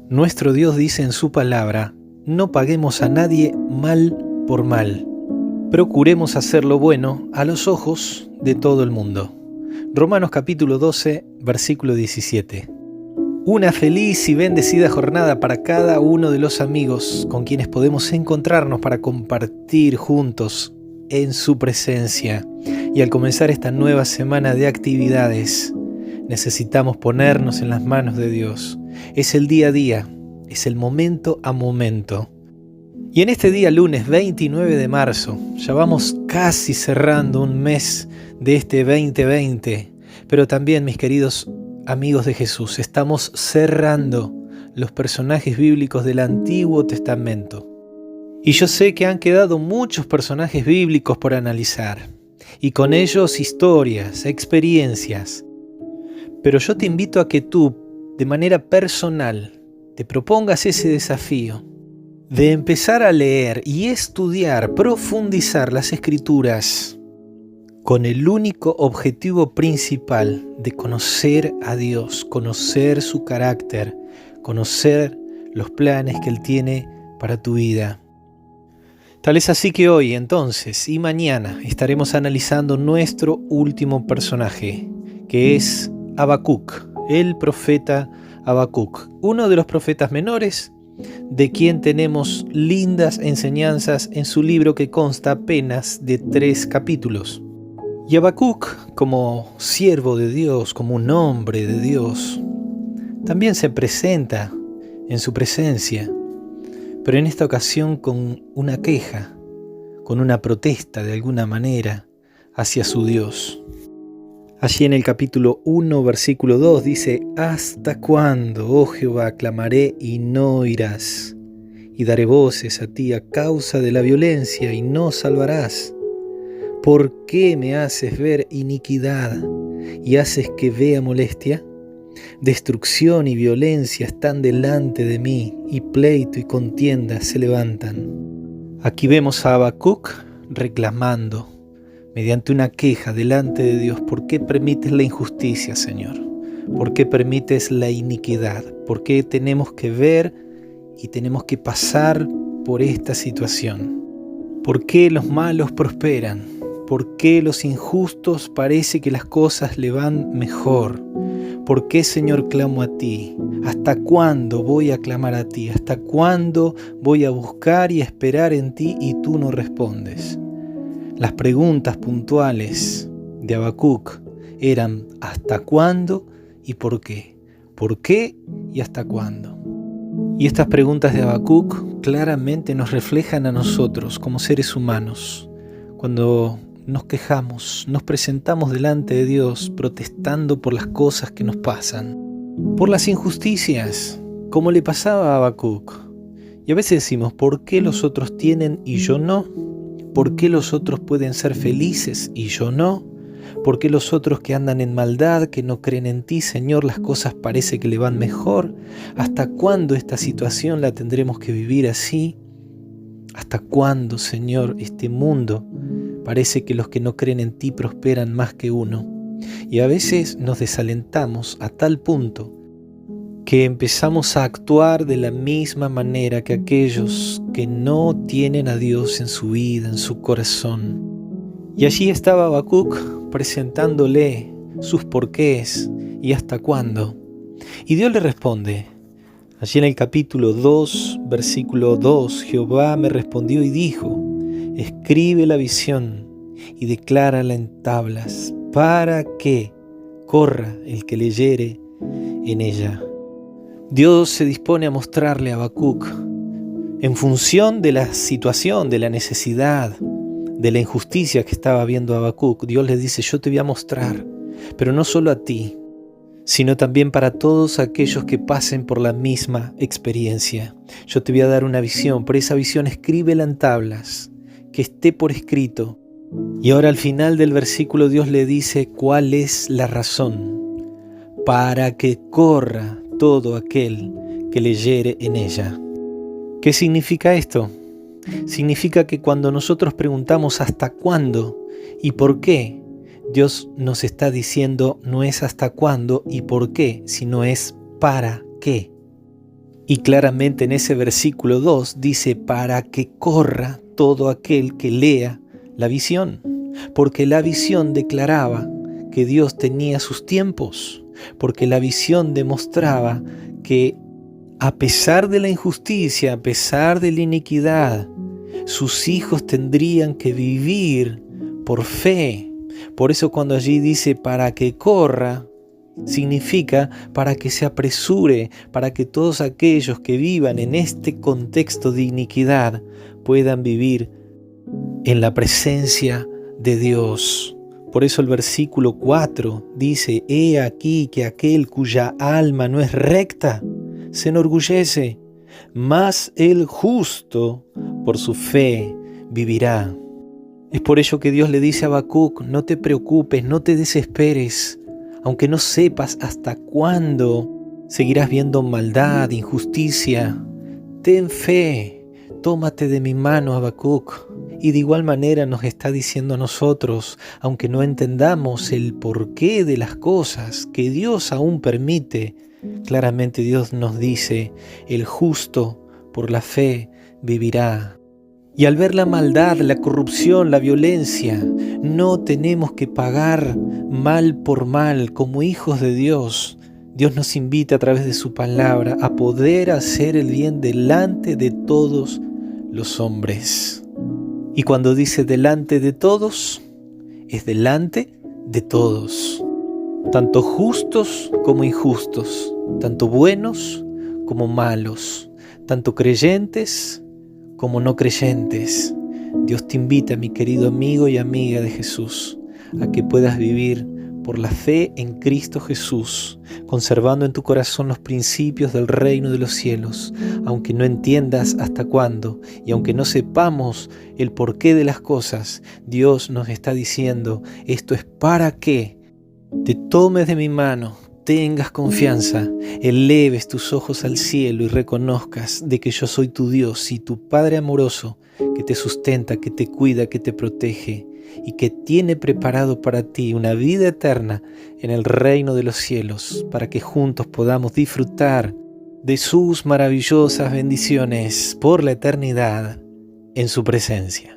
Nuestro Dios dice en su palabra: no paguemos a nadie mal por mal. Procuremos hacer lo bueno a los ojos de todo el mundo. Romanos capítulo 12, versículo 17. Una feliz y bendecida jornada para cada uno de los amigos con quienes podemos encontrarnos para compartir juntos en su presencia. Y al comenzar esta nueva semana de actividades, necesitamos ponernos en las manos de Dios. Es el día a día, es el momento a momento. Y en este día, lunes 29 de marzo, ya vamos casi cerrando un mes de este 2020, pero también, mis queridos amigos de Jesús, estamos cerrando los personajes bíblicos del Antiguo Testamento. Y yo sé que han quedado muchos personajes bíblicos por analizar, y con ellos historias, experiencias. Pero yo te invito a que tú, de manera personal, te propongas ese desafío de empezar a leer y estudiar, profundizar las Escrituras con el único objetivo principal de conocer a Dios, conocer su carácter, conocer los planes que Él tiene para tu vida. Tal es así que hoy, entonces, y mañana estaremos analizando nuestro último personaje, que es Habacuc, el profeta Habacuc, uno de los profetas menores, de quien tenemos lindas enseñanzas en su libro que consta apenas de 3 capítulos. Y Habacuc, como siervo de Dios, como un hombre de Dios, también se presenta en su presencia, pero en esta ocasión con una queja, con una protesta de alguna manera hacia su Dios. Allí en el capítulo 1, versículo 2 dice: ¿Hasta cuándo, oh Jehová, clamaré y no oirás? Y daré voces a ti a causa de la violencia y no salvarás. ¿Por qué me haces ver iniquidad y haces que vea molestia? Destrucción y violencia están delante de mí, y pleito y contienda se levantan. Aquí vemos a Habacuc reclamando, mediante una queja delante de Dios: ¿por qué permites la injusticia, Señor? ¿Por qué permites la iniquidad? ¿Por qué tenemos que ver y tenemos que pasar por esta situación? ¿Por qué los malos prosperan? ¿Por qué los injustos parece que las cosas le van mejor? ¿Por qué, Señor, clamo a ti? ¿Hasta cuándo voy a clamar a ti? ¿Hasta cuándo voy a buscar y esperar en ti y tú no respondes? Las preguntas puntuales de Habacuc eran: ¿hasta cuándo y por qué? ¿Por qué y hasta cuándo? Y estas preguntas de Habacuc claramente nos reflejan a nosotros como seres humanos. Cuando nos quejamos, nos presentamos delante de Dios protestando por las cosas que nos pasan, por las injusticias, como le pasaba a Habacuc. Y a veces decimos: ¿por qué los otros tienen y yo no? ¿Por qué los otros pueden ser felices y yo no? ¿Por qué los otros que andan en maldad, que no creen en ti, Señor, las cosas parece que le van mejor? ¿Hasta cuándo esta situación la tendremos que vivir así? ¿Hasta cuándo, Señor, este mundo parece que los que no creen en ti prosperan más que uno? Y a veces nos desalentamos a tal punto que empezamos a actuar de la misma manera que aquellos que no tienen a Dios en su vida, en su corazón. Y allí estaba Habacuc presentándole sus porqués y hasta cuándo. Y Dios le responde. Allí en el capítulo 2, versículo 2, Jehová me respondió y dijo: escribe la visión y declárala en tablas, para que corra el que leyere en ella. Dios se dispone a mostrarle a Habacuc, en función de la situación, de la necesidad, de la injusticia que estaba viendo Habacuc. Dios le dice: yo te voy a mostrar, pero no solo a ti, sino también para todos aquellos que pasen por la misma experiencia. Yo te voy a dar una visión, por esa visión escríbela en tablas, que esté por escrito. Y ahora al final del versículo Dios le dice cuál es la razón: para que corra todo aquel que leyere en ella. ¿Qué significa esto? Significa que cuando nosotros preguntamos ¿hasta cuándo y por qué?, Dios nos está diciendo no es hasta cuándo y por qué, sino es para qué. Y claramente en ese versículo 2 dice, para que corra todo aquel que lea la visión, porque la visión declaraba que Dios tenía sus tiempos, porque la visión demostraba que a pesar de la injusticia, a pesar de la iniquidad, sus hijos tendrían que vivir por fe. Por eso cuando allí dice para que corra, significa para que se apresure, para que todos aquellos que vivan en este contexto de iniquidad puedan vivir en la presencia de Dios. Por eso el versículo 4 dice, he aquí que aquel cuya alma no es recta se enorgullece, mas el justo por su fe vivirá. Es por ello que Dios le dice a Habacuc, no te preocupes, no te desesperes, aunque no sepas hasta cuándo seguirás viendo maldad, injusticia. Ten fe, tómate de mi mano, Habacuc. Y de igual manera nos está diciendo a nosotros, aunque no entendamos el porqué de las cosas que Dios aún permite, claramente Dios nos dice, el justo por la fe vivirá. Y al ver la maldad, la corrupción, la violencia, no tenemos que pagar mal por mal como hijos de Dios. Dios nos invita a través de su palabra a poder hacer el bien delante de todos los hombres. Y cuando dice delante de todos, es delante de todos, tanto justos como injustos, tanto buenos como malos, tanto creyentes como no creyentes. Dios te invita, mi querido amigo y amiga de Jesús, a que puedas vivir por la fe en Cristo Jesús, conservando en tu corazón los principios del reino de los cielos, aunque no entiendas hasta cuándo y aunque no sepamos el porqué de las cosas. Dios nos está diciendo, esto es para que te tomes de mi mano, tengas confianza, eleves tus ojos al cielo y reconozcas de que yo soy tu Dios y tu Padre amoroso, que te sustenta, que te cuida, que te protege y que tiene preparado para ti una vida eterna en el reino de los cielos, para que juntos podamos disfrutar de sus maravillosas bendiciones por la eternidad en su presencia.